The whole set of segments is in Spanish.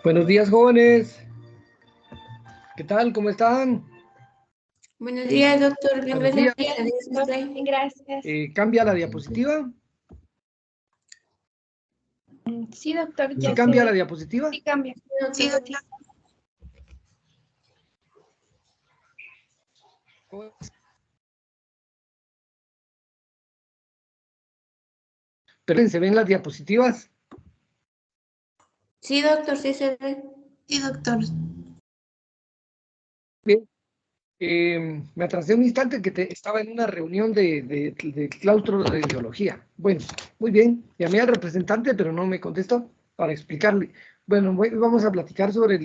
Buenos días, jóvenes. ¿Qué tal? ¿Cómo están? Buenos días, doctor. Bien, Buenos gracias. días. Bien, gracias. ¿Cambia la diapositiva? Sí, doctor. ¿Sí cambia la diapositiva? Sí, cambia. Sí, doctor. ¿Pero se ven las diapositivas? Sí, doctor, sí se ve. Sí, doctor. Bien. Me atrasé un instante que estaba en una reunión de claustro de biología. Bueno, muy bien. Llamé al representante, pero no me contestó para explicarle. Bueno, vamos a platicar sobre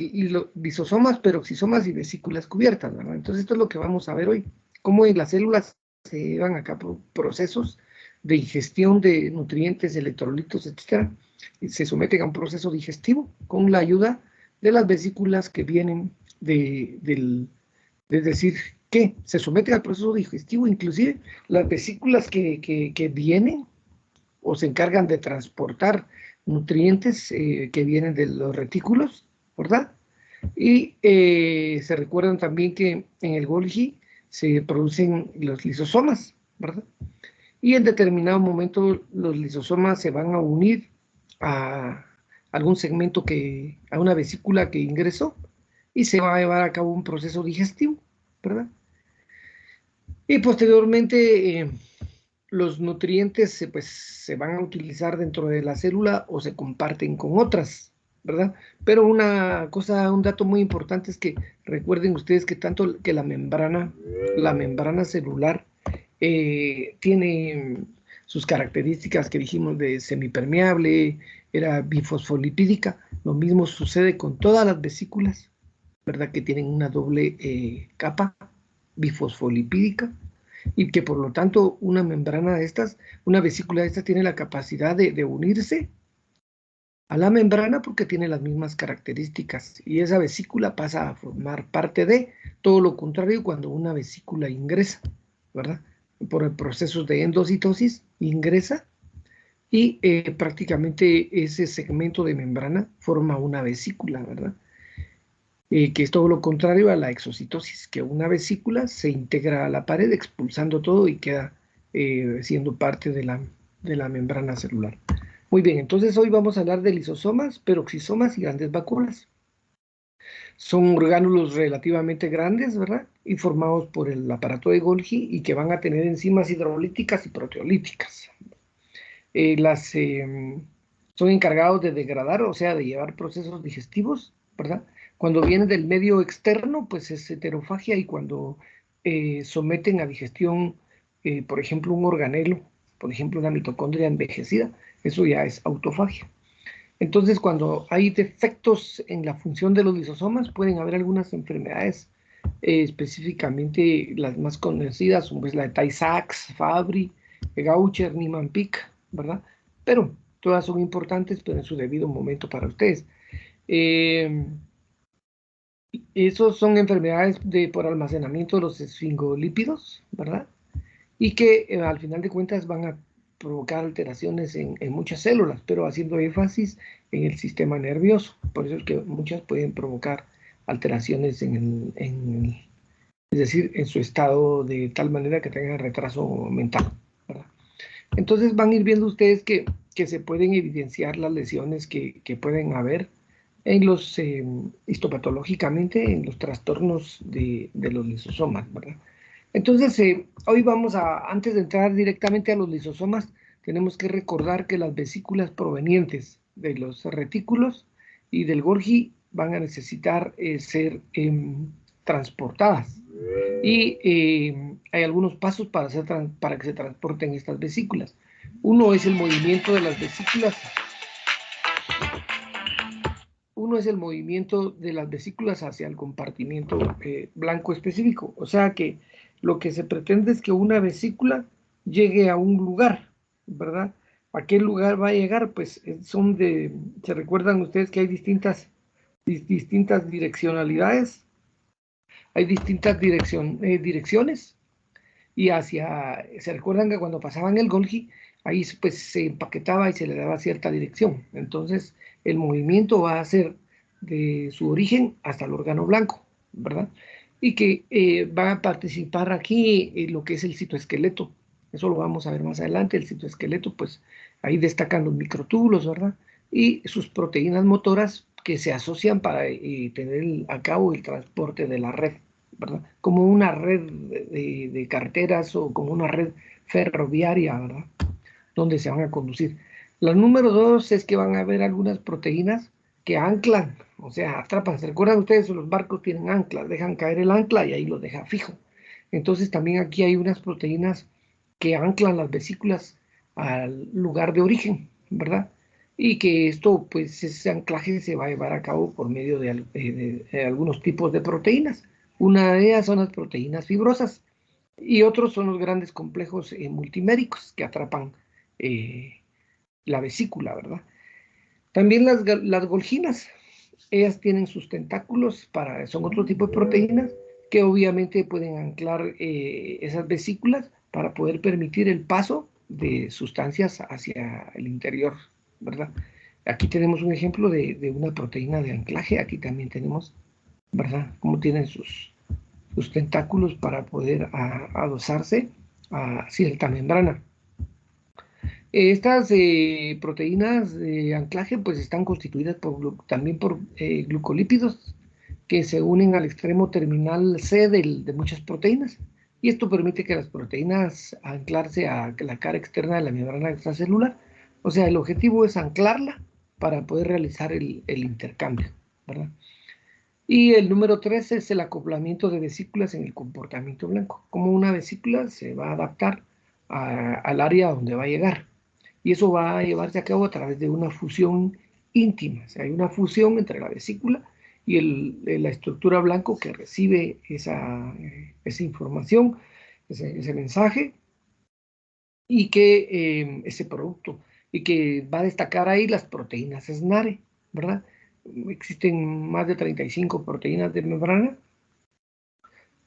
lisosomas, peroxisomas y vesículas cubiertas, ¿verdad? Entonces, esto es lo que vamos a ver hoy. Cómo en las células se llevan a cabo procesos de ingestión de nutrientes, electrolitos, etcétera, y se someten a un proceso digestivo con la ayuda de las vesículas que vienen es decir, que se someten al proceso digestivo, inclusive las vesículas que vienen o se encargan de transportar nutrientes que vienen de los retículos, ¿verdad? Y se recuerdan también que en el Golgi se producen los lisosomas, ¿verdad? Y en determinado momento los lisosomas se van a unir a algún segmento a una vesícula que ingresó y se va a llevar a cabo un proceso digestivo, ¿verdad? Y posteriormente los nutrientes pues, se van a utilizar dentro de la célula o se comparten con otras, ¿verdad? Pero un dato muy importante es que recuerden ustedes que tanto que la membrana celular tiene sus características que dijimos de semipermeable, era bifosfolipídica, lo mismo sucede con todas las vesículas, ¿verdad? Que tienen una doble capa bifosfolipídica y que por lo tanto una membrana de estas, una vesícula de estas tiene la capacidad de unirse a la membrana porque tiene las mismas características y esa vesícula pasa a formar parte de todo lo contrario cuando una vesícula ingresa, ¿verdad? Por el proceso de endocitosis ingresa y prácticamente ese segmento de membrana forma una vesícula, ¿verdad? Que es todo lo contrario a la exocitosis, que una vesícula se integra a la pared expulsando todo y queda siendo parte de la membrana celular. Muy bien, entonces hoy vamos a hablar de lisosomas, peroxisomas y grandes vacuolas. Son orgánulos relativamente grandes, ¿verdad? Y formados por el aparato de Golgi y que van a tener enzimas hidrolíticas y proteolíticas. Son encargados de degradar, o sea, de llevar procesos digestivos, ¿verdad? Cuando vienen del medio externo, pues es heterofagia y cuando someten a digestión, por ejemplo, un organelo, por ejemplo, una mitocondria envejecida, eso ya es autofagia. Entonces, cuando hay defectos en la función de los lisosomas, pueden haber algunas enfermedades, específicamente las más conocidas, pues la de Tay-Sachs, Fabry, Gaucher, Niemann-Pick, ¿verdad? Pero todas son importantes, pero en su debido momento para ustedes. Esos son enfermedades por almacenamiento de los esfingolípidos, ¿verdad? Y que al final de cuentas van a provocar alteraciones en muchas células, pero haciendo énfasis en el sistema nervioso. Por eso es que muchas pueden provocar alteraciones es decir, en su estado de tal manera que tengan retraso mental, ¿verdad? Entonces van a ir viendo ustedes que se pueden evidenciar las lesiones que pueden haber en histopatológicamente en los trastornos de los lisosomas, ¿verdad? Entonces, hoy antes de entrar directamente a los lisosomas, tenemos que recordar que las vesículas provenientes de los retículos y del Golgi van a necesitar ser transportadas. Y hay algunos pasos para que se transporten estas vesículas. Uno es el movimiento de las vesículas. Uno es el movimiento de las vesículas hacia el compartimiento blanco específico. O sea que lo que se pretende es que una vesícula llegue a un lugar, ¿verdad? ¿A qué lugar va a llegar? Pues se recuerdan ustedes que hay distintas direccionalidades, hay distintas direcciones y se recuerdan que cuando pasaban el Golgi, ahí pues se empaquetaba y se le daba cierta dirección. Entonces, el movimiento va a ser de su origen hasta el órgano blanco, ¿verdad? Y que va a participar aquí en lo que es el citoesqueleto. Eso lo vamos a ver más adelante. El citoesqueleto, pues ahí destacan los microtúbulos, ¿verdad? Y sus proteínas motoras que se asocian para tener a cabo el transporte de la red, ¿verdad? Como una red de carreteras o como una red ferroviaria, ¿verdad? Donde se van a conducir. La número 2 es que van a haber algunas proteínas que anclan, o sea, atrapan. ¿Se recuerdan ustedes? Los barcos tienen anclas, dejan caer el ancla y ahí lo deja fijo. Entonces también aquí hay unas proteínas que anclan las vesículas al lugar de origen, ¿verdad? Y que esto, pues ese anclaje se va a llevar a cabo por medio de algunos tipos de proteínas. Una de ellas son las proteínas fibrosas y otros son los grandes complejos multiméricos que atrapan la vesícula, ¿verdad? También las golginas, ellas tienen sus tentáculos, son otro tipo de proteínas que obviamente pueden anclar esas vesículas para poder permitir el paso de sustancias hacia el interior, ¿verdad? Aquí tenemos un ejemplo de una proteína de anclaje, aquí también tenemos, ¿verdad? Cómo tienen sus tentáculos para poder adosarse a cierta membrana. Estas proteínas de anclaje pues están constituidas también por glucolípidos que se unen al extremo terminal C de muchas proteínas. Y esto permite que las proteínas anclarse a la cara externa de la membrana extracelular. O sea, el objetivo es anclarla para poder realizar el intercambio, ¿verdad? Y el número 3 es el acoplamiento de vesículas en el comportamiento blanco. Como una vesícula se va a adaptar al área donde va a llegar. Y eso va a llevarse a cabo a través de una fusión íntima. O sea, hay una fusión entre la vesícula y la estructura blanco que recibe esa información, ese mensaje, y que ese producto, y que va a destacar ahí las proteínas SNARE, ¿verdad? Existen más de 35 proteínas de membrana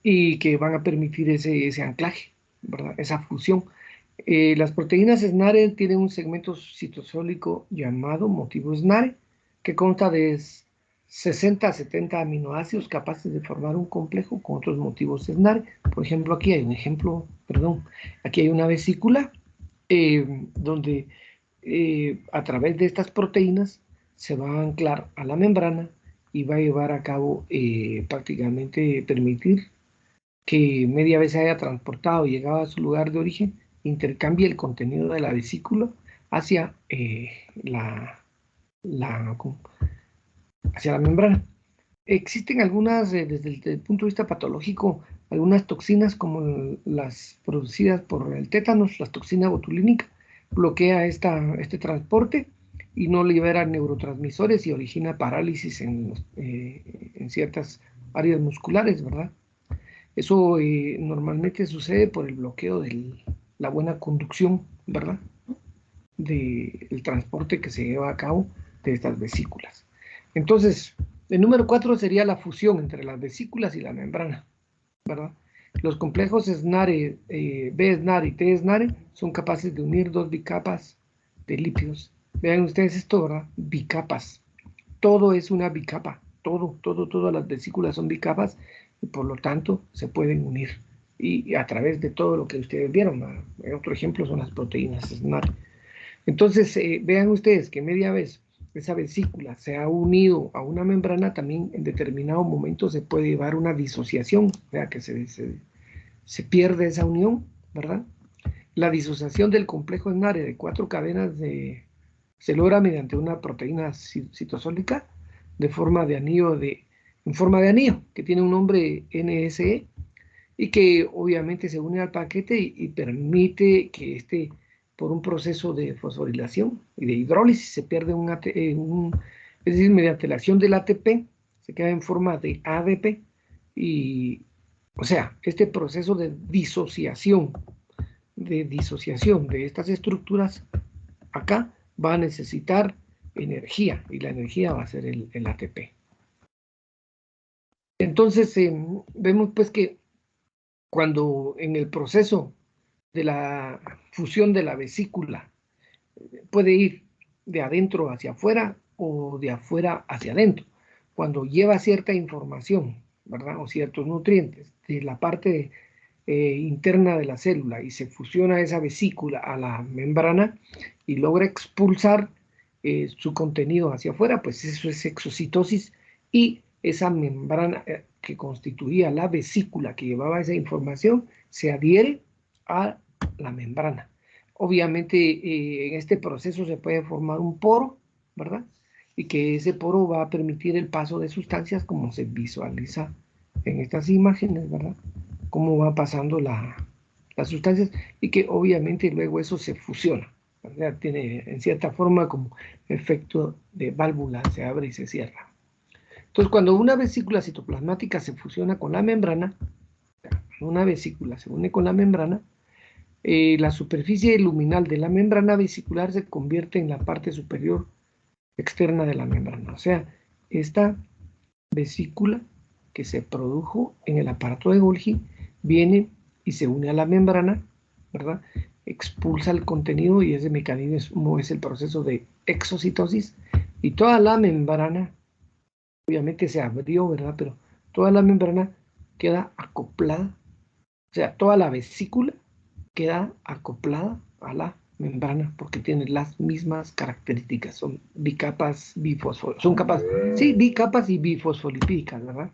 y que van a permitir ese anclaje, ¿verdad? Esa fusión. Las proteínas SNARE tienen un segmento citosólico llamado motivo SNARE, que consta de 60 a 70 aminoácidos capaces de formar un complejo con otros motivos SNARE. Por ejemplo, aquí hay un ejemplo, perdón, aquí hay una vesícula donde a través de estas proteínas se va a anclar a la membrana y va a llevar a cabo prácticamente permitir que media vez se haya transportado y llegado a su lugar de origen, intercambie el contenido de la vesícula hacia, la, hacia la membrana. Existen algunas, desde el punto de vista patológico, algunas toxinas como las producidas por el tétanos, la toxina botulínica, bloquea este transporte y no libera neurotransmisores y origina parálisis en ciertas áreas musculares, ¿verdad? Eso normalmente sucede por el bloqueo de la buena conducción, ¿verdad? Del transporte que se lleva a cabo de estas vesículas. Entonces, el número 4 sería la fusión entre las vesículas y la membrana, ¿verdad? Los complejos SNARE, B-SNARE y T-SNARE son capaces de unir dos bicapas de lípidos. Vean ustedes esto, ¿verdad? Bicapas. Todo es una bicapa. Todas las vesículas son bicapas y por lo tanto se pueden unir. Y a través de todo lo que ustedes vieron, otro ejemplo son las proteínas SNARE. Entonces, vean ustedes que media vez esa vesícula se ha unido a una membrana, también en determinado momento se puede llevar una disociación, o sea, que se pierde esa unión, ¿verdad? La disociación del complejo SNARE de 4 cadenas se logra mediante una proteína citosólica en forma de anillo, que tiene un nombre NSE, y que obviamente se une al paquete y permite que por un proceso de fosforilación y de hidrólisis, se pierde es decir, mediante la acción del ATP, se queda en forma de ADP, y, o sea, este proceso de disociación de estas estructuras, acá va a necesitar energía, y la energía va a ser el ATP. Entonces, vemos pues que cuando en el proceso de la fusión de la vesícula puede ir de adentro hacia afuera o de afuera hacia adentro. cuando lleva cierta información, ¿verdad? O ciertos nutrientes de la parte interna de la célula y se fusiona esa vesícula a la membrana y logra expulsar su contenido hacia afuera, pues eso es exocitosis, y esa membrana que constituía la vesícula que llevaba esa información se adhiere a la membrana. Obviamente en este proceso se puede formar un poro, ¿verdad? Y que ese poro va a permitir el paso de sustancias como se visualiza en estas imágenes, ¿verdad? Cómo va pasando las sustancias y que obviamente luego eso se fusiona, ¿verdad? Tiene en cierta forma como efecto de válvula, se abre y se cierra. Entonces, cuando una vesícula citoplasmática se fusiona con la membrana, una vesícula se une con la membrana, la superficie luminal de la membrana vesicular se convierte en la parte superior externa de la membrana. O sea, esta vesícula que se produjo en el aparato de Golgi viene y se une a la membrana, ¿verdad? Expulsa el contenido y ese mecanismo es el proceso de exocitosis y toda la membrana, obviamente se abrió, ¿verdad? Pero toda la membrana queda acoplada, o sea, toda la vesícula queda acoplada a la membrana porque tiene las mismas características, son bicapas, son capas, sí, bicapas y bifosfolipídicas, ¿verdad?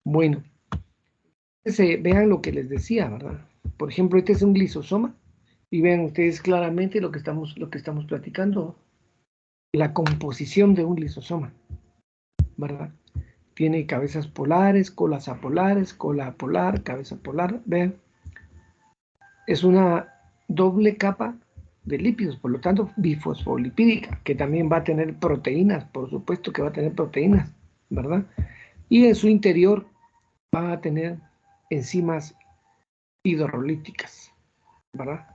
Bueno, vean lo que les decía, ¿verdad? Por ejemplo, este es un lisosoma y vean ustedes claramente lo que estamos platicando, la composición de un lisosoma, ¿verdad? Tiene cabezas polares, colas apolares, cola polar, cabeza polar, vean. Es una doble capa de lípidos, por lo tanto bifosfolipídica, que también va a tener proteínas, por supuesto que va a tener proteínas, ¿verdad? Y en su interior va a tener enzimas hidrolíticas, ¿verdad?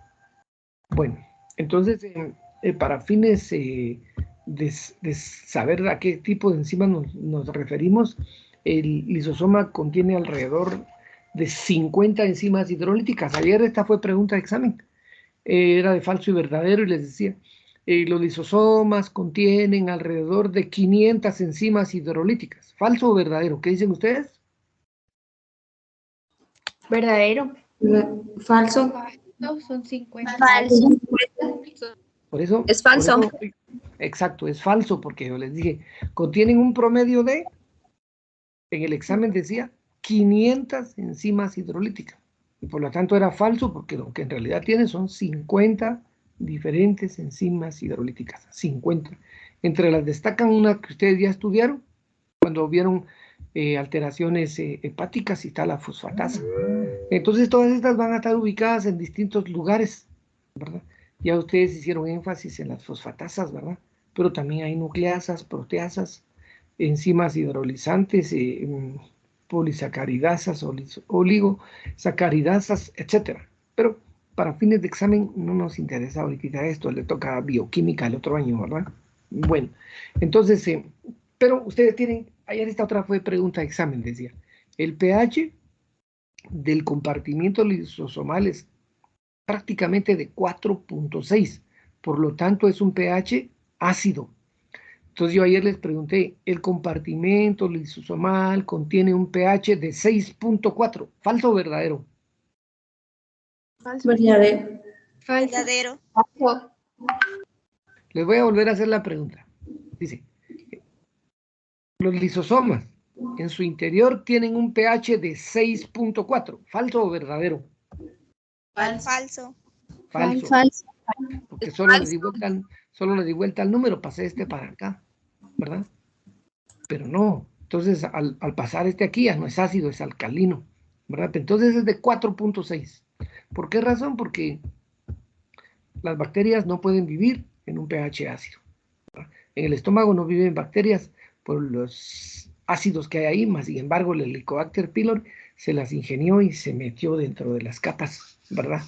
Bueno, entonces para fines de saber a qué tipo de enzimas nos referimos, el lisosoma contiene alrededor de 50 enzimas hidrolíticas. Ayer esta fue pregunta de examen. Era de falso y verdadero y les decía, los lisosomas contienen alrededor de 500 enzimas hidrolíticas. ¿Falso o verdadero? ¿Qué dicen ustedes? Verdadero. Falso. No, son 50. Falso. Por eso, Es falso. por eso, exacto, es falso porque yo les dije, contienen un promedio de, en el examen decía, 500 enzimas hidrolíticas. Y por lo tanto era falso porque lo que en realidad tiene son 50 diferentes enzimas hidrolíticas. 50. Entre las destacan una que ustedes ya estudiaron, cuando vieron alteraciones hepáticas y está la fosfatasa. Entonces todas estas van a estar ubicadas en distintos lugares, ¿verdad? Ya ustedes hicieron énfasis en las fosfatasas, ¿verdad? Pero también hay nucleasas, proteasas, enzimas hidrolizantes, polisacaridasas, oligosacaridasas, etc. Pero para fines de examen no nos interesa ahorita esto, le toca bioquímica el otro año, ¿verdad? Bueno, entonces, pero ustedes tienen, ayer esta otra fue pregunta de examen, decía, el pH del compartimiento lisosomal es prácticamente de 4.6, por lo tanto es un pH ácido. Entonces yo ayer les pregunté, el compartimento lisosomal contiene un pH de 6.4, ¿falso o verdadero? Falso. Verdadero. Verdadero. Falso. Les voy a volver a hacer la pregunta. Dice, los lisosomas en su interior tienen un pH de 6.4, ¿falso o verdadero? Falso. Falso. Falso. Porque solo le di vuelta al número, pasé este para acá, ¿verdad? Pero no, entonces al pasar este aquí ya no es ácido, es alcalino, ¿verdad? Entonces es de 4.6. ¿Por qué razón? Porque las bacterias no pueden vivir en un pH ácido, ¿verdad? En el estómago no viven bacterias por los ácidos que hay ahí, más sin embargo el Helicobacter pylori se las ingenió y se metió dentro de las capas, ¿verdad?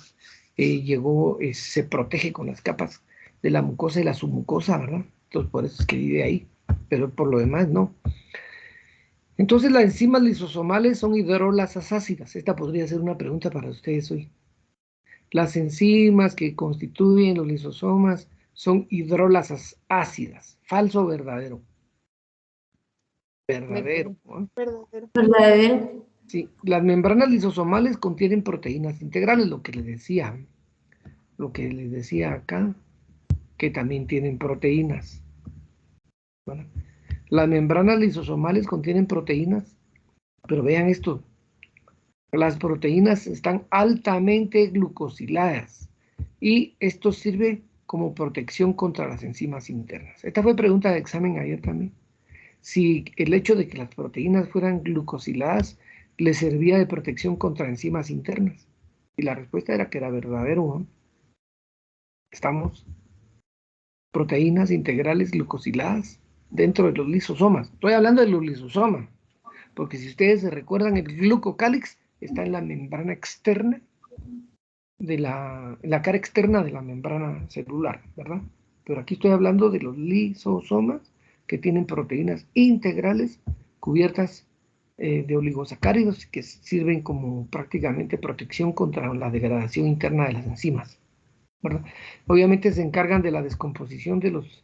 Se protege con las capas de la mucosa y la submucosa, ¿verdad? Entonces por eso es que vive ahí, pero por lo demás no. Entonces las enzimas lisosomales son hidrolasas ácidas. Esta podría ser una pregunta para ustedes hoy. Las enzimas que constituyen los lisosomas son hidrolasas ácidas. ¿Falso o verdadero? verdadero, ¿no? Verdadero. Sí, las membranas lisosomales contienen proteínas integrales, lo que les decía acá, que también tienen proteínas. ¿Vale? Las membranas lisosomales contienen proteínas, pero vean esto, las proteínas están altamente glucosiladas y esto sirve como protección contra las enzimas internas. Esta fue pregunta de examen ayer también. Si el hecho de que las proteínas fueran glucosiladas le servía de protección contra enzimas internas. Y la respuesta era que era verdadero, ¿no? Estamos proteínas integrales glucosiladas dentro de los lisosomas. Estoy hablando de los lisosomas, porque si ustedes se recuerdan, el glucocálix está en la membrana externa en la cara externa de la membrana celular, ¿verdad? Pero aquí estoy hablando de los lisosomas que tienen proteínas integrales cubiertas de oligosacáridos que sirven como prácticamente protección contra la degradación interna de las enzimas, ¿verdad? Obviamente se encargan de la descomposición de los...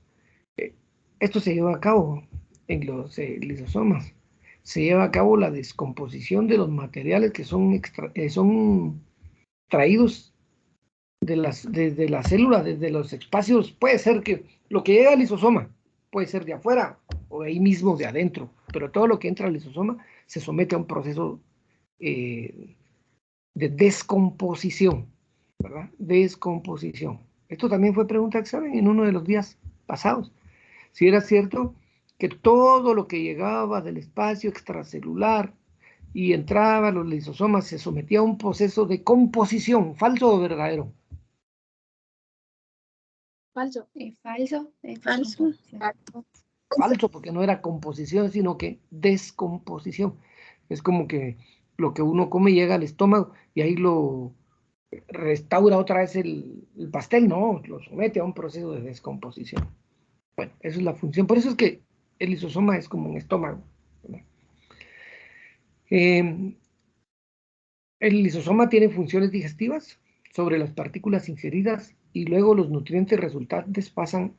esto se lleva a cabo en los lisosomas. Se lleva a cabo la descomposición de los materiales que son traídos desde la célula, desde los espacios. Puede ser que lo que llega al lisosoma puede ser de afuera o de ahí mismo de adentro, pero todo lo que entra al lisosoma se somete a un proceso de descomposición, ¿verdad? Descomposición. Esto también fue pregunta de examen en uno de los días pasados. Si era cierto que todo lo que llegaba del espacio extracelular y entraba a los lisosomas se sometía a un proceso de composición, ¿falso o verdadero? Falso. Falso. Falso. Falso, porque no era composición, sino que descomposición. Es como que lo que uno come llega al estómago y ahí lo restaura otra vez el pastel, no, lo somete a un proceso de descomposición. Bueno, esa es la función. Por eso es que el lisosoma es como un estómago, ¿verdad? El lisosoma tiene funciones digestivas sobre las partículas ingeridas y luego los nutrientes resultantes pasan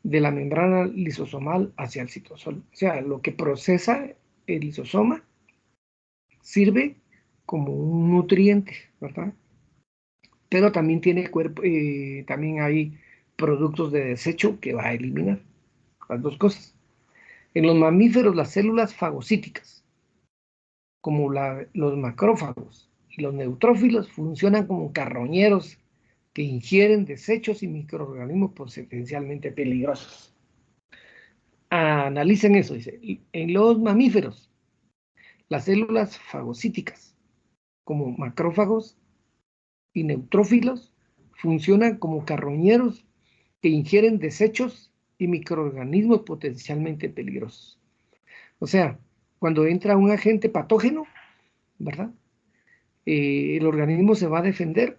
de la membrana lisosomal hacia el citosol. O sea, lo que procesa el lisosoma sirve como un nutriente, ¿verdad? Pero también tiene cuerpo, también hay productos de desecho que va a eliminar. Las dos cosas. En los mamíferos, las células fagocíticas, como los macrófagos y los neutrófilos, funcionan como carroñeros que ingieren desechos y microorganismos potencialmente peligrosos. Analicen eso, dice. En los mamíferos, las células fagocíticas, como macrófagos y neutrófilos, funcionan como carroñeros que ingieren desechos y microorganismos potencialmente peligrosos. O sea, cuando entra un agente patógeno, ¿verdad? El organismo se va a defender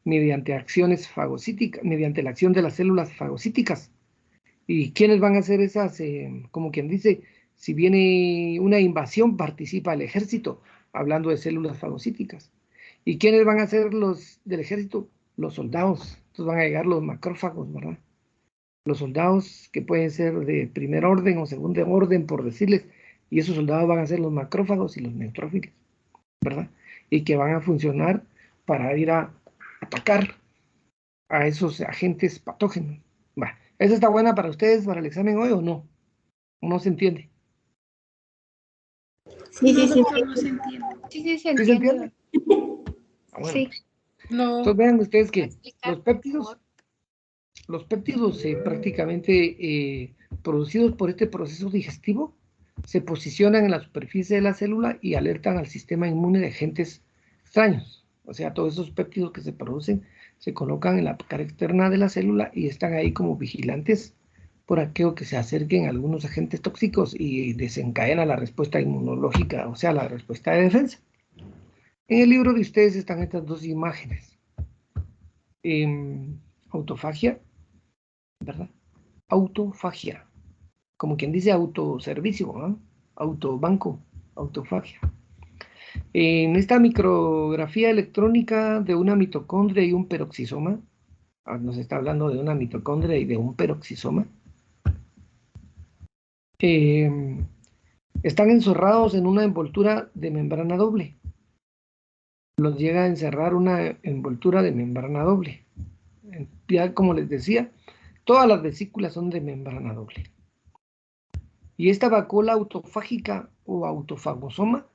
mediante acciones fagocíticas, mediante la acción de las células fagocíticas. ¿Y quiénes van a hacer esas? Como quien dice, si viene una invasión, participa el ejército, hablando de células fagocíticas. ¿Y quiénes van a ser los del ejército? Los soldados. Entonces van a llegar los macrófagos, ¿verdad? Los soldados que pueden ser de primer orden o segundo orden, por decirles, y esos soldados van a ser los macrófagos y los neutrófilos, ¿verdad? Y que van a funcionar para ir a atacar a esos agentes patógenos. Va, ¿esa está buena para ustedes para el examen hoy o no? ¿No se entiende? Sí, No, sí, sí. doctor, no se entiende. Sí, sí, se ¿Sí se entiende. entiende? Ah, bueno, Sí. pues. No. Entonces vean ustedes que Explicar, los péptidos prácticamente producidos por este proceso digestivo se posicionan en la superficie de la célula y alertan al sistema inmune de agentes extraños. O sea, todos esos péptidos que se producen se colocan en la cara externa de la célula y están ahí como vigilantes por aquello que se acerquen a algunos agentes tóxicos y desencadena la respuesta inmunológica, o sea, la respuesta de defensa. En el libro de ustedes están estas dos imágenes. Autofagia, ¿verdad? Autofagia, como quien dice autoservicio, ¿no? Autobanco, autofagia. En esta micrografía electrónica de una mitocondria y un peroxisoma, nos está hablando de una mitocondria y de un peroxisoma, están encerrados en una envoltura de membrana doble. Los llega a encerrar una envoltura de membrana doble. Ya como les decía, todas las vesículas son de membrana doble. Y esta vacuola autofágica o autofagosoma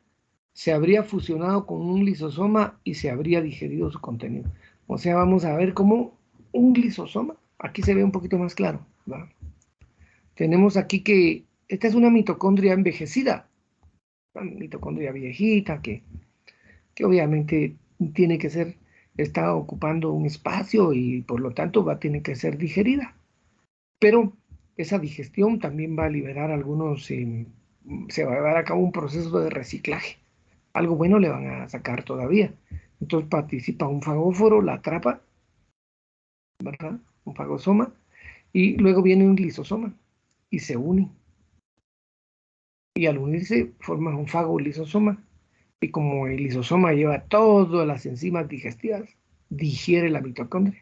se habría fusionado con un lisosoma y se habría digerido su contenido. O sea, vamos a ver cómo un lisosoma, aquí se ve un poquito más claro, ¿verdad? Tenemos aquí que esta es una mitocondria envejecida, una mitocondria viejita que obviamente tiene que ser, está ocupando un espacio y por lo tanto va a tener que ser digerida. Pero esa digestión también va a liberar algunos, se va a llevar a cabo un proceso de reciclaje. Algo bueno le van a sacar todavía. Entonces participa un fagóforo, la atrapa, ¿verdad? Un fagosoma, y luego viene un lisosoma y se unen. Y al unirse forman un fagolisosoma. Y como el lisosoma lleva todas las enzimas digestivas, digiere la mitocondria.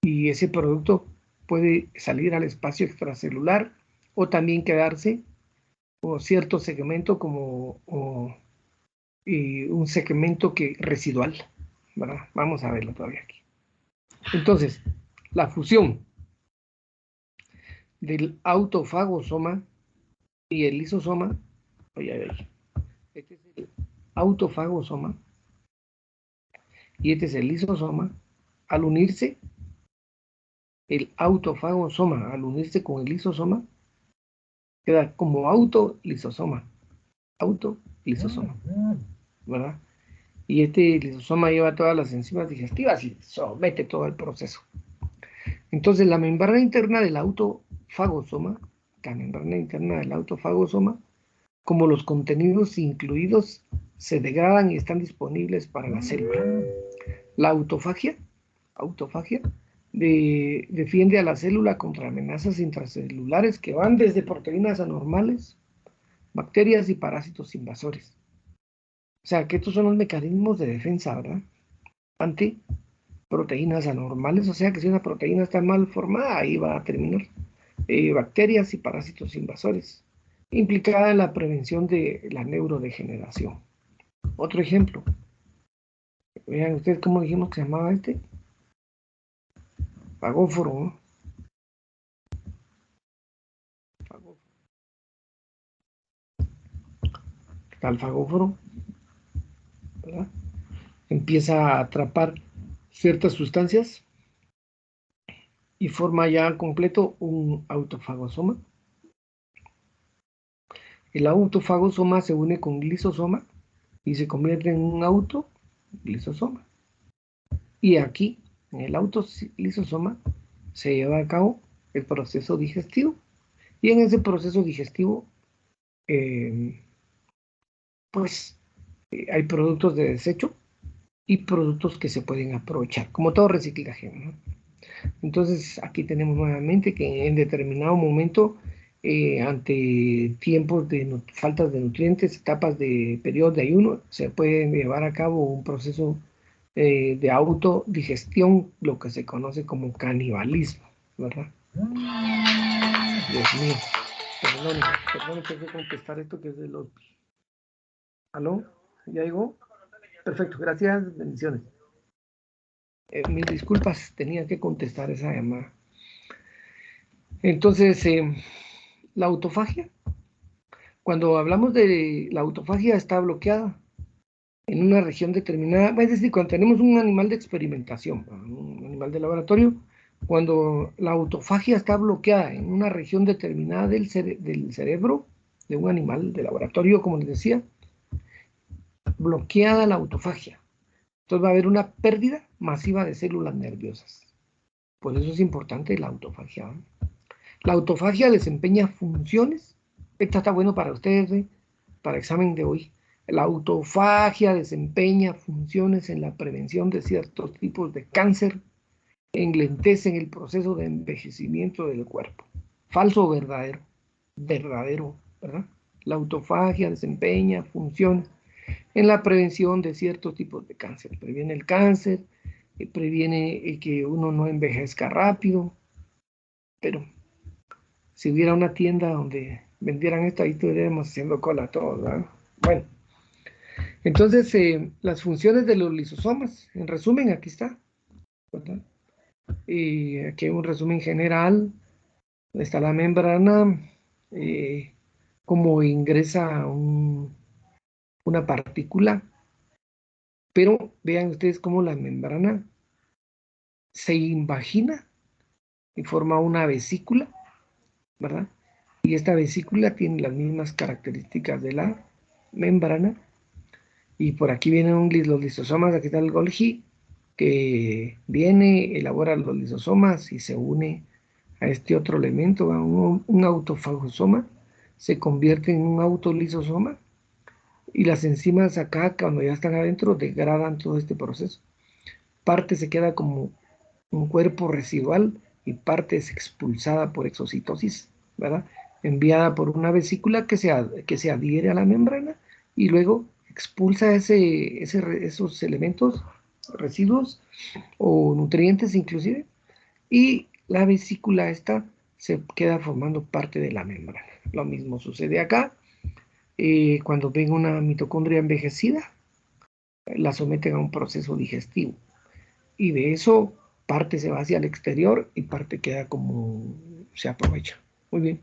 Y ese producto puede salir al espacio extracelular o también quedarse o cierto segmento como un segmento residual, ¿verdad? Vamos a verlo todavía aquí. Entonces, la fusión del autofagosoma y el lisosoma, este es el autofagosoma y este es el lisosoma, al unirse, el autofagosoma, al unirse con el lisosoma, queda como autolisosoma, ¿verdad? Y este lisosoma lleva todas las enzimas digestivas y somete todo el proceso. Entonces, la membrana interna del autofagosoma, como los contenidos incluidos se degradan y están disponibles para la célula. La autofagia defiende a la célula contra amenazas intracelulares que van desde proteínas anormales, bacterias y parásitos invasores. O sea, que estos son los mecanismos de defensa, ¿verdad? Ante proteínas anormales, o sea que si una proteína está mal formada, ahí va a terminar. Bacterias y parásitos invasores, implicada en la prevención de la neurodegeneración. Otro ejemplo. Vean ustedes cómo dijimos que se llamaba este. Fagóforo, ¿no? Está el fagóforo, ¿verdad? Empieza a atrapar ciertas sustancias y forma ya completo un autofagosoma. El autofagosoma se une con lisosoma y se convierte en un autolisosoma. Y aquí, en el autolisosoma, se lleva a cabo el proceso digestivo. Y en ese proceso digestivo, hay productos de desecho y productos que se pueden aprovechar, como todo reciclaje, ¿no? Entonces, aquí tenemos nuevamente que en determinado momento, ante tiempos de faltas de nutrientes, etapas de periodos de ayuno, se puede llevar a cabo un proceso de autodigestión, lo que se conoce como canibalismo, ¿verdad? Dios mío, perdón, tengo que contestar esto que es de los... ¿Aló? ¿Ya llegó? Perfecto, gracias, bendiciones. Mis disculpas, tenía que contestar esa llamada. Entonces, la autofagia, cuando hablamos de la autofagia, está bloqueada en una región determinada, es decir, cuando tenemos un animal de experimentación, un animal de laboratorio, cuando la autofagia está bloqueada en una región determinada del cerebro de un animal de laboratorio, como les decía, bloqueada la autofagia. Entonces va a haber una pérdida masiva de células nerviosas. Por eso es importante la autofagia, ¿no? La autofagia desempeña funciones. Esta está bueno para ustedes, para examen de hoy. La autofagia desempeña funciones en la prevención de ciertos tipos de cáncer, enlentecen el proceso de envejecimiento del cuerpo. ¿Falso o verdadero? Verdadero, ¿verdad? La autofagia desempeña funciones en la prevención de ciertos tipos de cáncer. Previene el cáncer, previene que uno no envejezca rápido, pero si hubiera una tienda donde vendieran esto, ahí estuviéramos haciendo cola todos, ¿verdad? Bueno, entonces las funciones de los lisosomas, en resumen, aquí está, ¿verdad? Y aquí hay un resumen general. Está la membrana, cómo ingresa una partícula, pero vean ustedes cómo la membrana se invagina y forma una vesícula, ¿verdad? Y esta vesícula tiene las mismas características de la membrana. Y por aquí vienen los lisosomas, aquí está el Golgi, que viene, elabora los lisosomas y se une a este otro elemento, a un autofagosoma, se convierte en un autolisosoma, y las enzimas acá, cuando ya están adentro, degradan todo este proceso. Parte se queda como un cuerpo residual y parte es expulsada por exocitosis, ¿verdad? Enviada por una vesícula que se adhiere a la membrana y luego expulsa esos elementos, residuos o nutrientes inclusive, y la vesícula esta se queda formando parte de la membrana. Lo mismo sucede acá. Cuando ven una mitocondria envejecida, la someten a un proceso digestivo. Y de eso, parte se va hacia el exterior y parte queda como se aprovecha. Muy bien.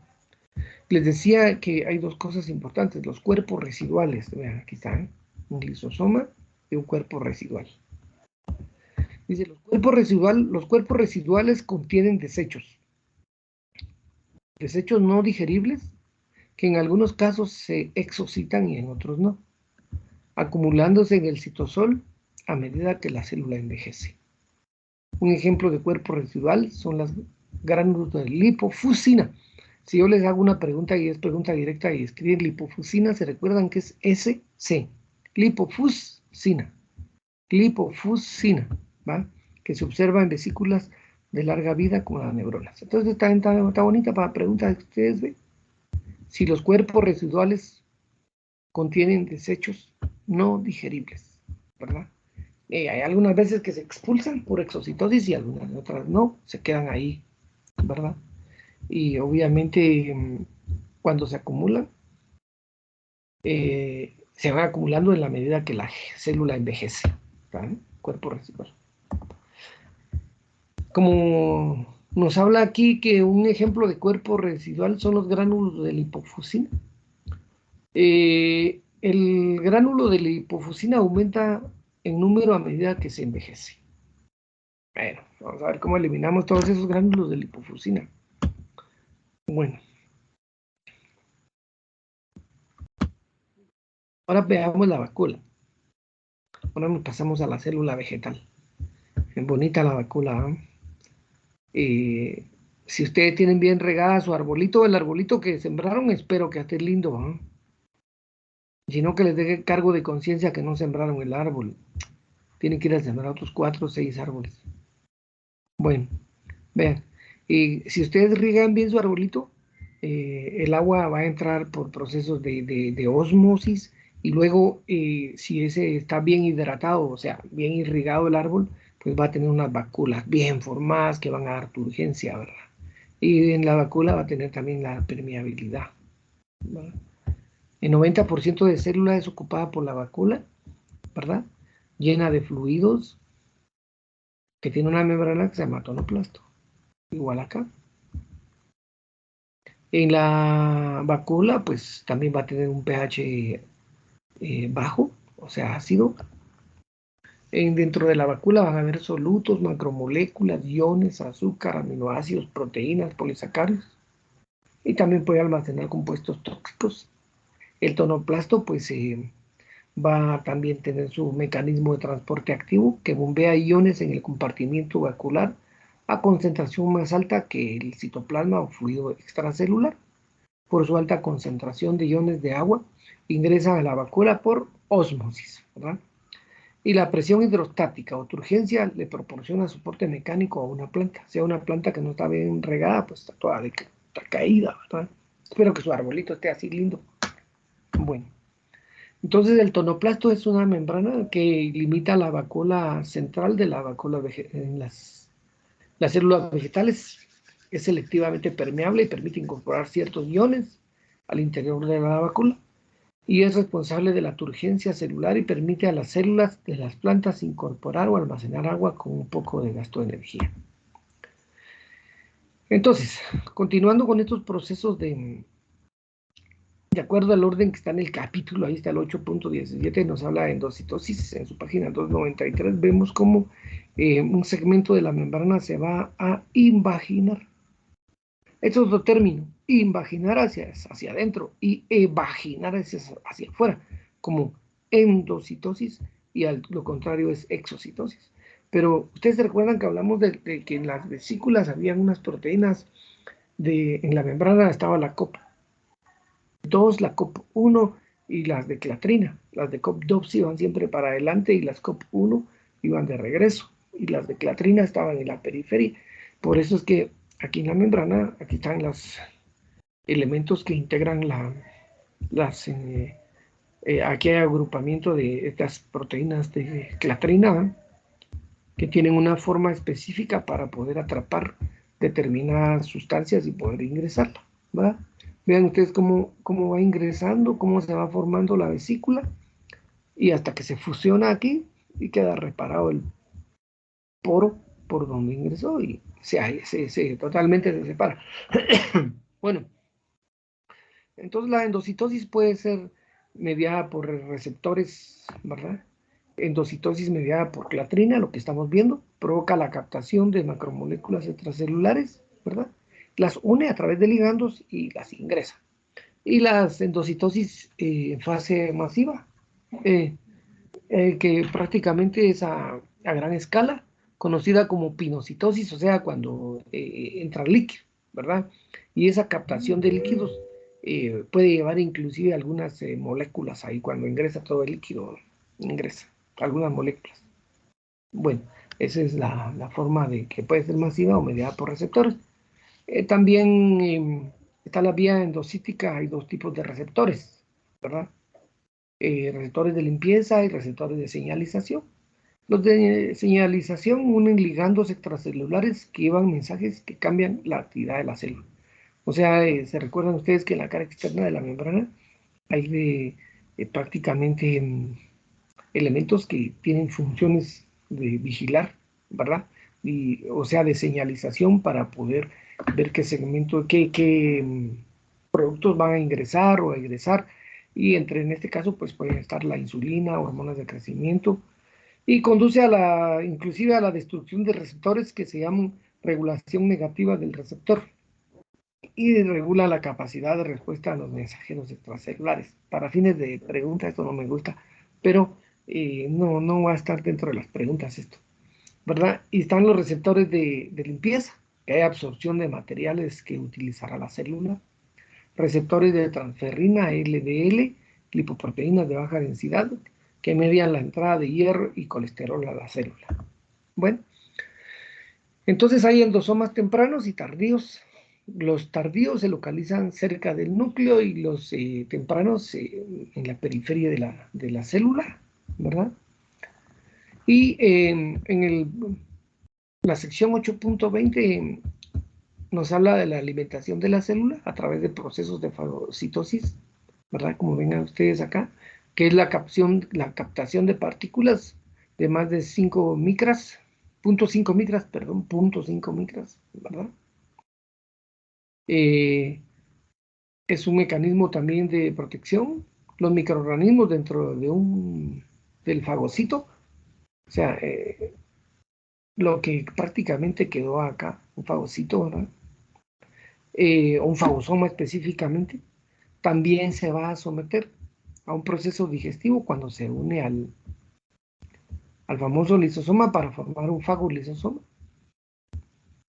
Les decía que hay dos cosas importantes. Los cuerpos residuales. Vean, aquí están. Un lisosoma y un cuerpo residual. Dice, los cuerpos residuales contienen desechos. Desechos no digeribles que en algunos casos se exocitan y en otros no, acumulándose en el citosol a medida que la célula envejece. Un ejemplo de cuerpo residual son las gránulos de lipofuscina. Si yo les hago una pregunta y es pregunta directa y escriben lipofuscina, se recuerdan que es SC, lipofuscina, ¿va? Que se observa en vesículas de larga vida como las neuronas. Entonces está bonita para preguntas que ustedes ven. Si los cuerpos residuales contienen desechos no digeribles, ¿verdad? Hay algunas veces que se expulsan por exocitosis y algunas otras no, se quedan ahí, ¿verdad? Y obviamente cuando se acumulan, se van acumulando en la medida que la célula envejece, ¿verdad? Cuerpo residual. Como nos habla aquí que un ejemplo de cuerpo residual son los gránulos de lipofuscina. El gránulo de lipofuscina aumenta en número a medida que se envejece. Bueno, vamos a ver cómo eliminamos todos esos gránulos de lipofuscina. Bueno. Ahora veamos la vacuola. Ahora nos pasamos a la célula vegetal. Es bonita la vacuola, ¿eh? Si ustedes tienen bien regada su arbolito, el arbolito que sembraron, espero que esté lindo, ¿eh? Si no, que les deje cargo de conciencia que no sembraron el árbol. Tienen que ir a sembrar otros 4 o 6 árboles. Bueno, vean. Si ustedes riegan bien su arbolito, el agua va a entrar por procesos de osmosis y luego si ese está bien hidratado, o sea, bien irrigado el árbol, pues va a tener unas vacuolas bien formadas que van a dar turgencia, ¿verdad? Y en la vacuola va a tener también la permeabilidad, ¿verdad? El 90% de célula es ocupada por la vacuola, ¿verdad? Llena de fluidos, que tiene una membrana que se llama tonoplasto, igual acá. En la vacuola, pues también va a tener un pH bajo, o sea, ácido. Dentro de la vacuola van a haber solutos, macromoléculas, iones, azúcar, aminoácidos, proteínas, polisacáridos. Y también puede almacenar compuestos tóxicos. El tonoplasto, pues, va a también tener su mecanismo de transporte activo que bombea iones en el compartimiento vacuolar a concentración más alta que el citoplasma o fluido extracelular. Por su alta concentración de iones de agua, ingresan a la vacuola por ósmosis, ¿verdad? Y la presión hidrostática o turgencia le proporciona soporte mecánico a una planta. Si sea una planta que no está bien regada, pues está toda está caída, ¿verdad? Espero que su arbolito esté así lindo. Bueno, entonces el tonoplasto es una membrana que limita la vacuola central de la vacuola en las células vegetales. es selectivamente permeable y permite incorporar ciertos iones al interior de la vacuola, y es responsable de la turgencia celular y permite a las células de las plantas incorporar o almacenar agua con un poco de gasto de energía. Entonces, continuando con estos procesos de acuerdo al orden que está en el capítulo, ahí está el 8.17, nos habla de endocitosis, en su página 293, vemos cómo un segmento de la membrana se va a invaginar. Esto es otro término, invaginar hacia adentro y evaginar hacia afuera, como endocitosis, y lo contrario es exocitosis. Pero ustedes se recuerdan que hablamos de que en las vesículas habían unas proteínas, en la membrana estaba la COP2, la COP1 y las de clatrina. Las de COP2 iban siempre para adelante y las COP1 iban de regreso, y las de clatrina estaban en la periferia. Por eso es que aquí en la membrana, aquí están los elementos que integran aquí hay agrupamiento de estas proteínas de clatrina, que tienen una forma específica para poder atrapar determinadas sustancias y poder ingresarla, ¿verdad? Vean ustedes cómo va ingresando, cómo se va formando la vesícula, y hasta que se fusiona aquí y queda reparado el poro por donde ingresó y totalmente se separa. Bueno, entonces la endocitosis puede ser mediada por receptores, ¿verdad? Endocitosis mediada por clatrina, lo que estamos viendo, provoca la captación de macromoléculas extracelulares, ¿verdad? Las une a través de ligandos y las ingresa. Y las endocitosis en fase masiva, que prácticamente es a gran escala, conocida como pinocitosis, o sea, cuando entra líquido, ¿verdad? Y esa captación de líquidos puede llevar inclusive algunas moléculas ahí, cuando ingresa todo el líquido, ingresa algunas moléculas. Bueno, esa es la forma de que puede ser masiva o mediada por receptores. También está la vía endocítica, hay dos tipos de receptores, ¿verdad? Receptores de limpieza y receptores de señalización. Los de señalización unen ligandos extracelulares que llevan mensajes que cambian la actividad de la célula. O sea, se recuerdan ustedes que en la cara externa de la membrana hay prácticamente elementos que tienen funciones de vigilar, ¿verdad? O sea, de señalización para poder ver qué segmento, qué productos van a ingresar o a egresar, y en este caso pues pueden estar la insulina, hormonas de crecimiento, y conduce inclusive a la destrucción de receptores que se llaman regulación negativa del receptor, y regula la capacidad de respuesta a los mensajeros extracelulares. Para fines de pregunta, esto no me gusta, pero no va a estar dentro de las preguntas esto, ¿verdad? Y están los receptores de limpieza, que hay absorción de materiales que utilizará la célula, receptores de transferrina, LDL, lipoproteínas de baja densidad, que median la entrada de hierro y colesterol a la célula. Bueno, entonces hay endosomas tempranos y tardíos. Los tardíos se localizan cerca del núcleo y los tempranos en la periferia de la célula, ¿verdad? Y la sección 8.20 nos habla de la alimentación de la célula a través de procesos de fagocitosis, ¿verdad? Como ven ustedes acá, que es la captación de partículas de más de 5 micras, 0.5 micras, perdón, 0.5 micras, ¿verdad? Es un mecanismo también de protección. Los microorganismos dentro del fagocito, o sea, lo que prácticamente quedó acá, un fagocito, ¿verdad? O un fagosoma específicamente, también se va a someter a un proceso digestivo cuando se une al famoso lisosoma para formar un fagolisosoma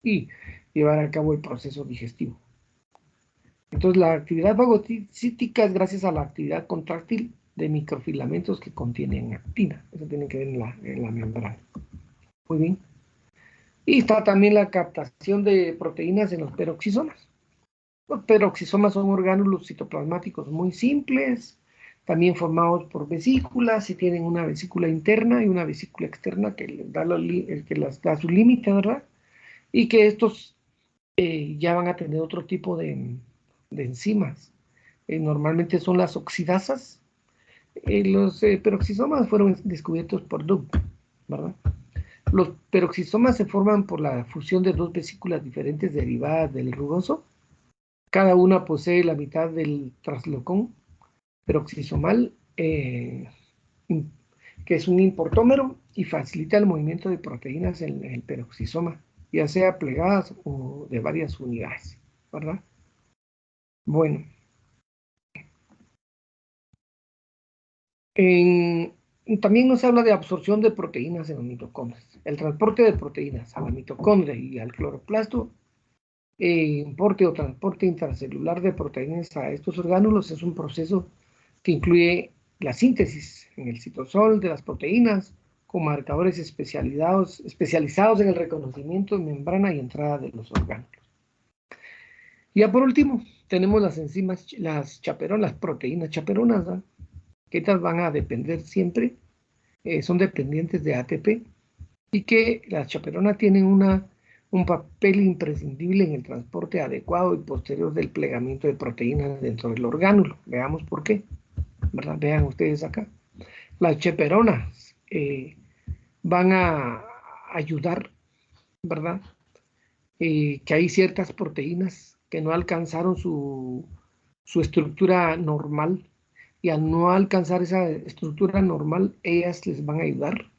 y llevar a cabo el proceso digestivo. Entonces, la actividad fagocítica es gracias a la actividad contráctil de microfilamentos que contienen actina. Eso tiene que ver en la membrana. Muy bien. Y está también la captación de proteínas en los peroxisomas. Los peroxisomas son orgánulos citoplasmáticos muy simples, también formados por vesículas, y tienen una vesícula interna y una vesícula externa que les da, que les da su límite, ¿verdad? Y que estos ya van a tener otro tipo de enzimas. Normalmente son las oxidasas. Los peroxisomas fueron descubiertos por Doug, ¿verdad? Los peroxisomas se forman por la fusión de dos vesículas diferentes derivadas del rugoso. Cada una posee la mitad del traslocón peroxisomal, que es un importómero y facilita el movimiento de proteínas en el peroxisoma, ya sea plegadas o de varias unidades, ¿verdad? Bueno. También nos habla de absorción de proteínas en las mitocondrias. El transporte de proteínas a la mitocondria y al cloroplasto, importe o transporte intracelular de proteínas a estos orgánulos es un proceso que incluye la síntesis en el citosol de las proteínas con marcadores especializados en el reconocimiento de membrana y entrada de los orgánulos. Y ya por último, tenemos las enzimas, las chaperonas, las proteínas chaperonas, ¿verdad? Que estas van a depender siempre, son dependientes de ATP, y que las chaperonas tienen un papel imprescindible en el transporte adecuado y posterior del plegamiento de proteínas dentro del orgánulo. Veamos por qué, ¿verdad? Vean ustedes acá. Las chaperonas van a ayudar, ¿verdad? Que hay ciertas proteínas que no alcanzaron su estructura normal, y al no alcanzar esa estructura normal, ellas les van a ayudar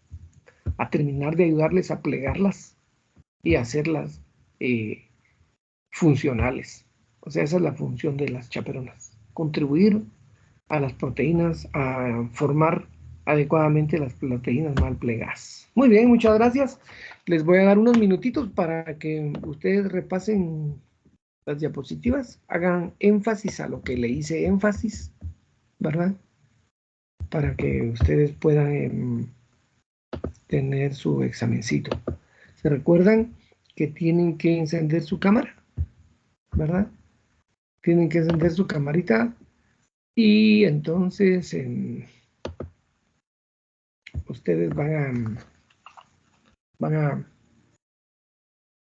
a terminar de ayudarles a plegarlas y hacerlas funcionales. O sea, esa es la función de las chaperonas, contribuir a las proteínas a formar adecuadamente las proteínas mal plegadas. Muy bien, muchas gracias. Les voy a dar unos minutitos para que ustedes repasen las diapositivas, hagan énfasis a lo que le hice énfasis, ¿verdad? Para que ustedes puedan tener su examencito. ¿Se recuerdan que tienen que encender su cámara? ¿Verdad? Tienen que encender su camarita y entonces ustedes van a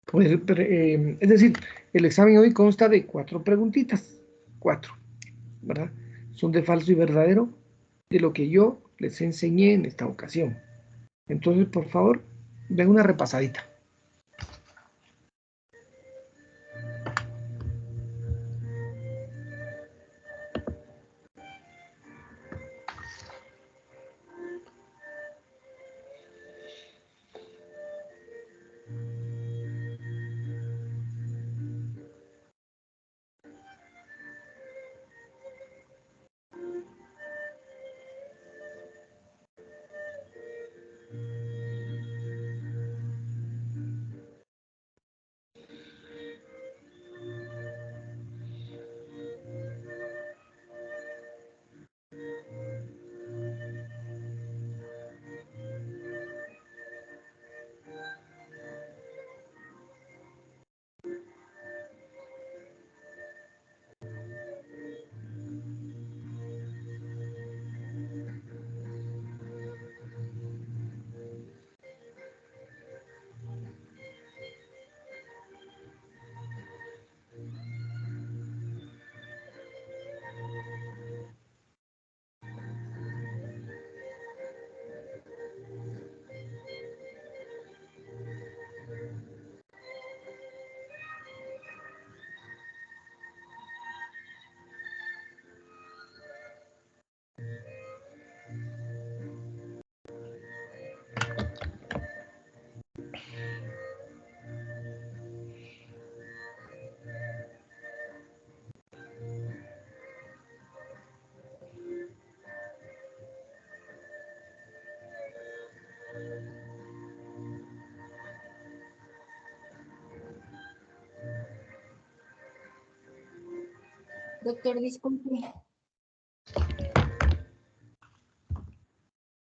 poder, es decir, el examen hoy consta de 4 preguntitas, 4, ¿verdad? Son de falso y verdadero de lo que yo les enseñé en esta ocasión. Entonces, por favor, den una repasadita. Doctor, disculpe.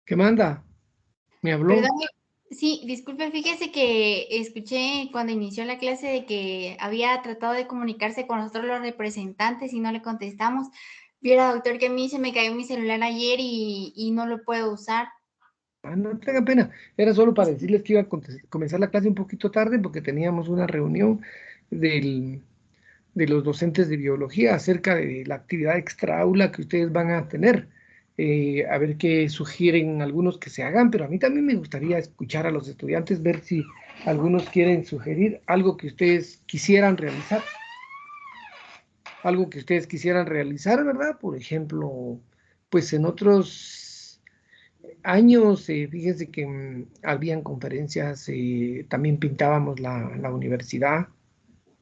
¿Qué manda? ¿Me habló? Perdón, sí, disculpe, fíjese que escuché cuando inició la clase de que había tratado de comunicarse con nosotros los representantes y no le contestamos. Viera, doctor, que a mí se me cayó mi celular ayer y no lo puedo usar. No tenga pena, era solo para decirles que iba a comenzar la clase un poquito tarde porque teníamos una reunión de los docentes de biología acerca de la actividad extra aula que ustedes van a tener. A ver qué sugieren algunos que se hagan, pero a mí también me gustaría escuchar a los estudiantes, ver si algunos quieren sugerir algo que ustedes quisieran realizar. Algo que ustedes quisieran realizar, ¿verdad? Por ejemplo, pues en otros años, fíjense que habían conferencias, también pintábamos la universidad,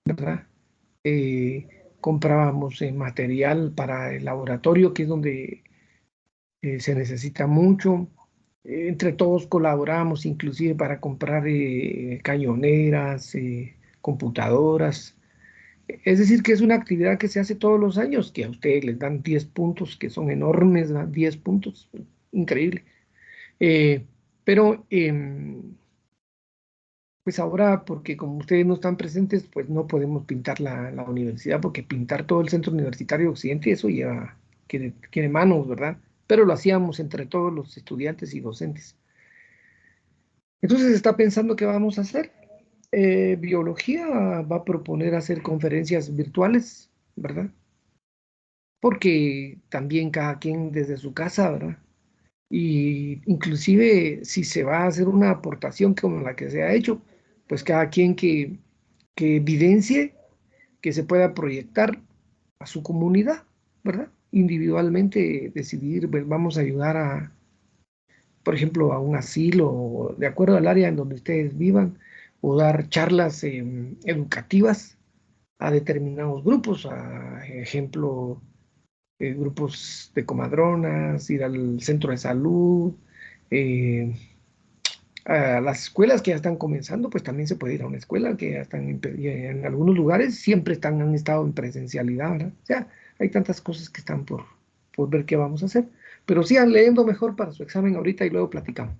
¿verdad? Comprábamos material para el laboratorio, que es donde se necesita mucho. Entre todos colaboramos inclusive para comprar cañoneras, computadoras. Es decir, que es una actividad que se hace todos los años, que a ustedes les dan 10 puntos, que son enormes, ¿verdad? 10 puntos, increíble. Pero pues ahora, porque como ustedes no están presentes, pues no podemos pintar la universidad, porque pintar todo el centro universitario occidente, eso lleva, quiere manos, ¿verdad? Pero lo hacíamos entre todos los estudiantes y docentes. Entonces está pensando qué vamos a hacer. Biología va a proponer hacer conferencias virtuales, ¿verdad? Porque también cada quien desde su casa, ¿verdad? Y inclusive si se va a hacer una aportación como la que se ha hecho, pues cada quien que evidencie, que se pueda proyectar a su comunidad, ¿verdad? Individualmente decidir, pues vamos a ayudar a, por ejemplo, a un asilo, de acuerdo al área en donde ustedes vivan, o dar charlas educativas a determinados grupos, a ejemplo, grupos de comadronas, ir al centro de salud, eh, a las escuelas que ya están comenzando, pues también se puede ir a una escuela que ya están en algunos lugares, siempre han estado en presencialidad, ¿verdad? O sea, hay tantas cosas que están por ver qué vamos a hacer. Pero sigan leyendo mejor para su examen ahorita y luego platicamos.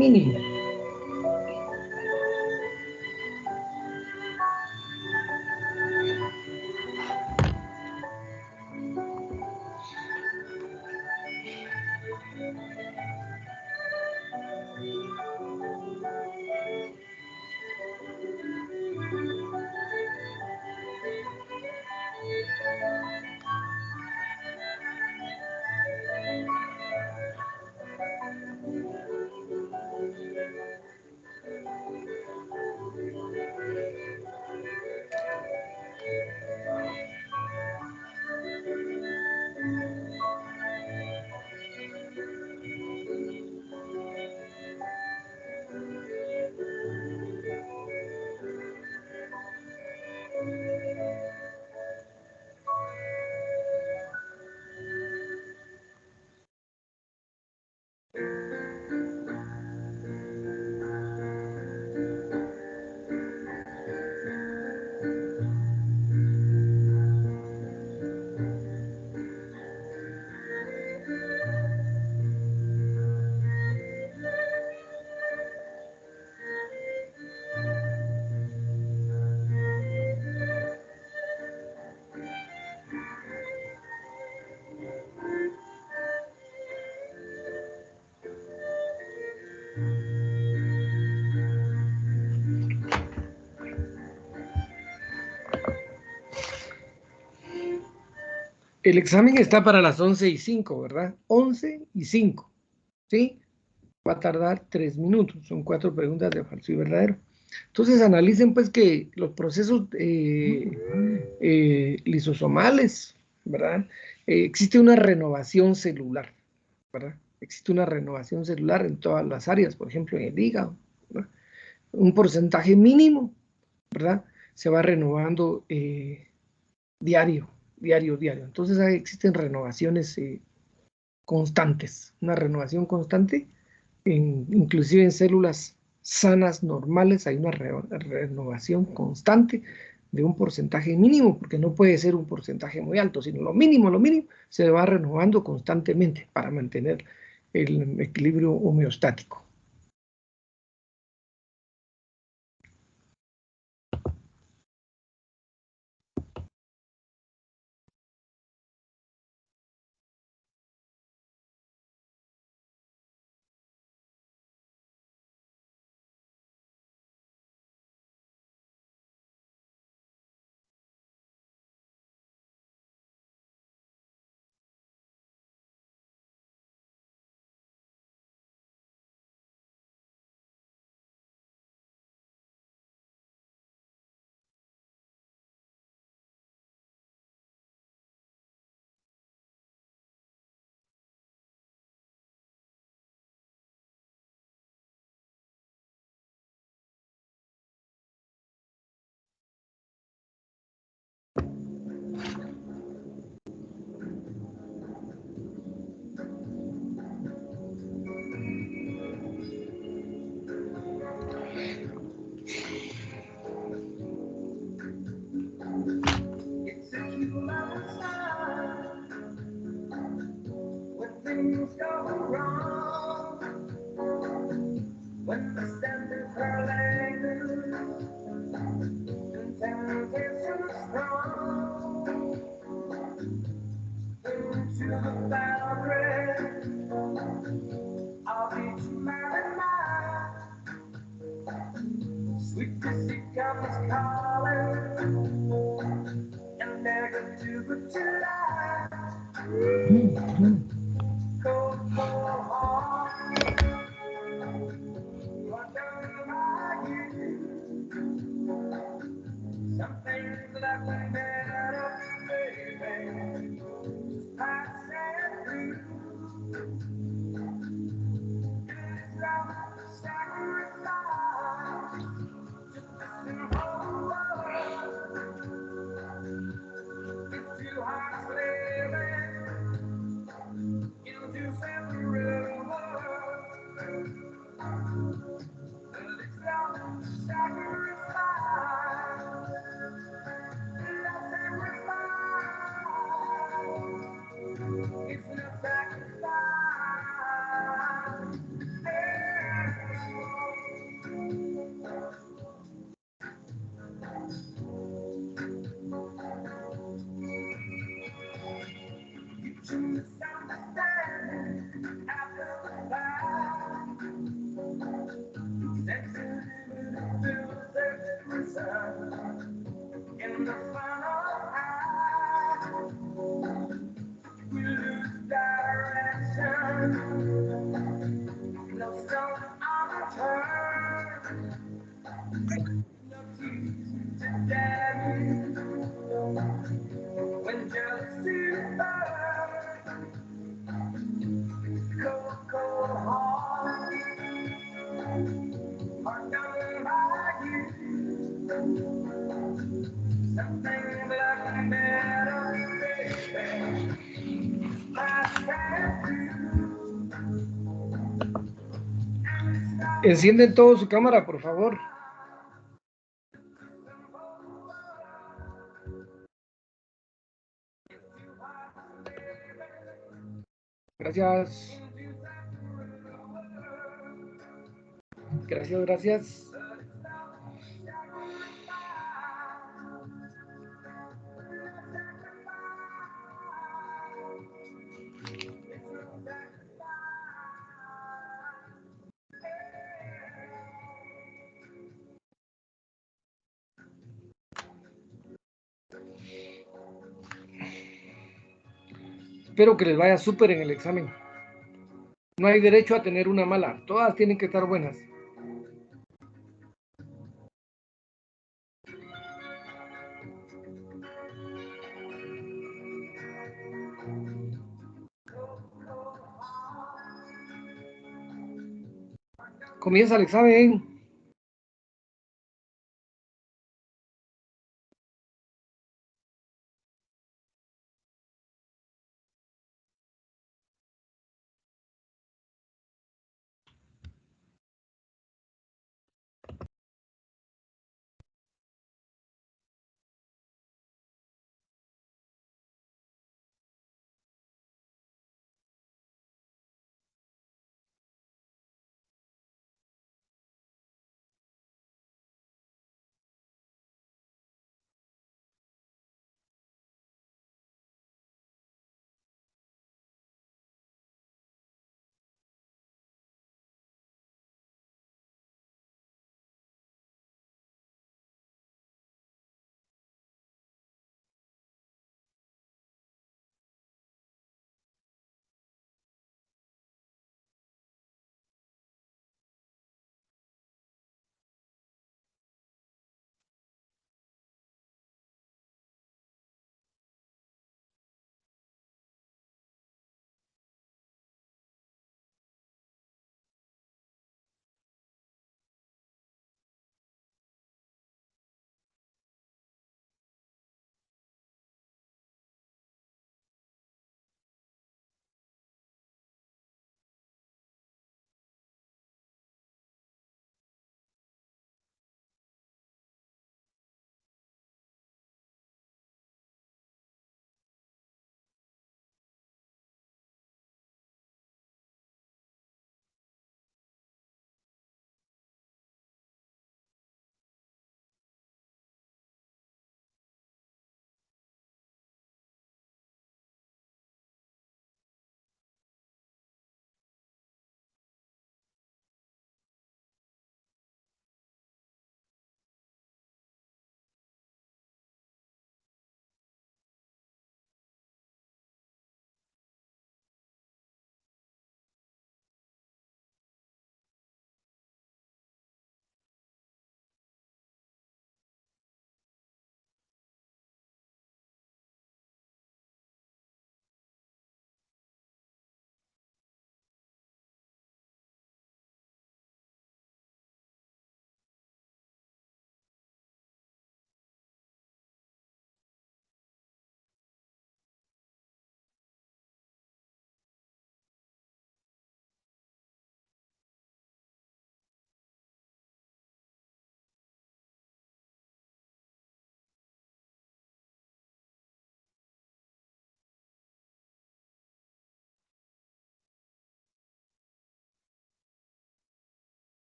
mínimo. El examen está para las 11:05, ¿verdad? 11:05, ¿sí? Va a tardar 3 minutos, son 4 preguntas de falso y verdadero. Entonces analicen pues que los procesos lisosomales, ¿verdad? Existe una renovación celular, ¿verdad? Existe una renovación celular en todas las áreas, por ejemplo en el hígado, ¿verdad? Un porcentaje mínimo, ¿verdad? Se va renovando diario. Entonces existen renovaciones constantes, una renovación constante, inclusive en células sanas, normales, hay una renovación constante de un porcentaje mínimo, porque no puede ser un porcentaje muy alto, sino lo mínimo se va renovando constantemente para mantener el equilibrio homeostático. Encienden todo su cámara, por favor. Gracias. Gracias, gracias. Espero que les vaya súper en el examen. No hay derecho a tener una mala. Todas tienen que estar buenas. Comienza el examen.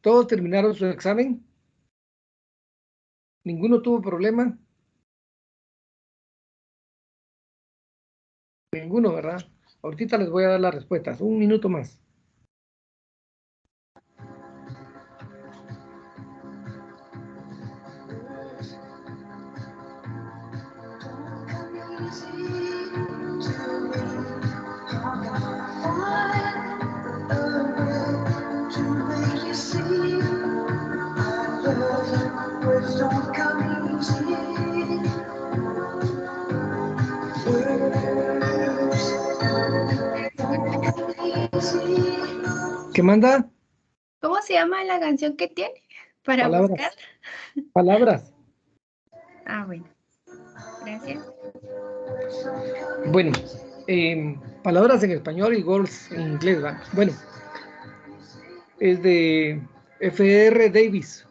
¿Todos terminaron su examen? ¿Ninguno tuvo problema? Ninguno, ¿verdad? Ahorita les voy a dar las respuestas. Un minuto más. ¿Qué manda? ¿Cómo se llama la canción que tiene para Palabras. buscar? Palabras. Ah, bueno. Gracias. Bueno, palabras en español y goals en inglés, ¿verdad? Bueno, es de F.R. Davis.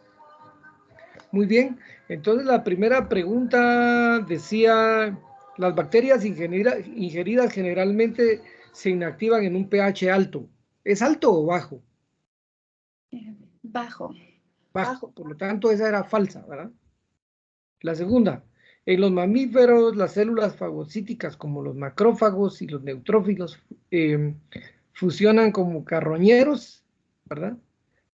Muy bien, entonces la primera pregunta decía, las bacterias ingeridas generalmente se inactivan en un pH alto. ¿Es alto o bajo? Bajo. Bajo, por lo tanto esa era falsa, ¿verdad? La segunda, en los mamíferos las células fagocíticas como los macrófagos y los neutrófilos fusionan como carroñeros, ¿verdad?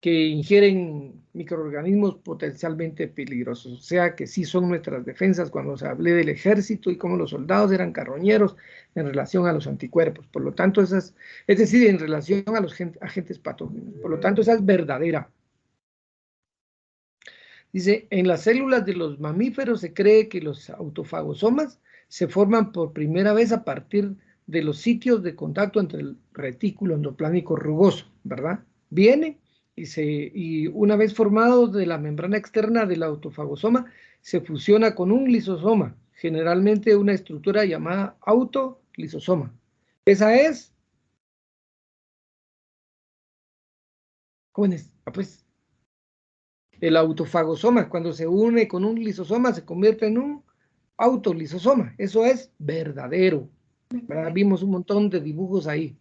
Que ingieren microorganismos potencialmente peligrosos. O sea que sí son nuestras defensas cuando se hablé del ejército y cómo los soldados eran carroñeros en relación a los anticuerpos. Por lo tanto, es decir, en relación a los agentes patógenos. Por lo tanto, esa es verdadera. Dice, en las células de los mamíferos se cree que los autofagosomas se forman por primera vez a partir de los sitios de contacto entre el retículo endoplánico rugoso, ¿verdad? Viene y una vez formado de la membrana externa del autofagosoma, se fusiona con un lisosoma, generalmente una estructura llamada autolisosoma. Esa es, jóvenes, pues, el autofagosoma, cuando se une con un lisosoma, se convierte en un autolisosoma. Eso es verdadero, ¿verdad? Vimos un montón de dibujos ahí.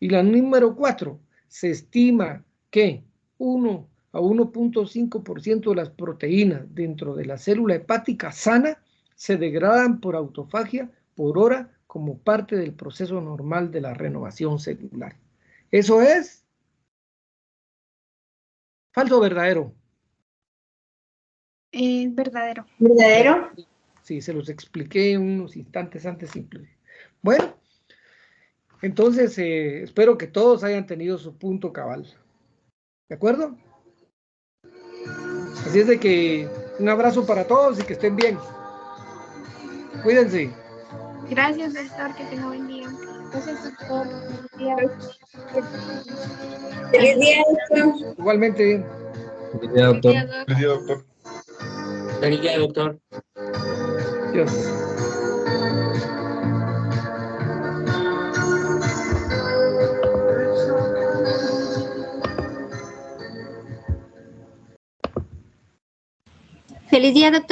Y la número 4, se estima que 1 a 1.5% de las proteínas dentro de la célula hepática sana se degradan por autofagia por hora como parte del proceso normal de la renovación celular. Eso es falso o verdadero. Verdadero. ¿Verdadero? Sí, se los expliqué unos instantes antes simple. Bueno, entonces espero que todos hayan tenido su punto cabal. ¿De acuerdo? Así es de que un abrazo para todos y que estén bien. Cuídense. Gracias, doctor. Que tenga buen día. Gracias, doctor. Feliz día, doctor. Igualmente. Feliz día, doctor. Feliz día, doctor. Feliz día, doctor. Dios. Feliz día, doctor.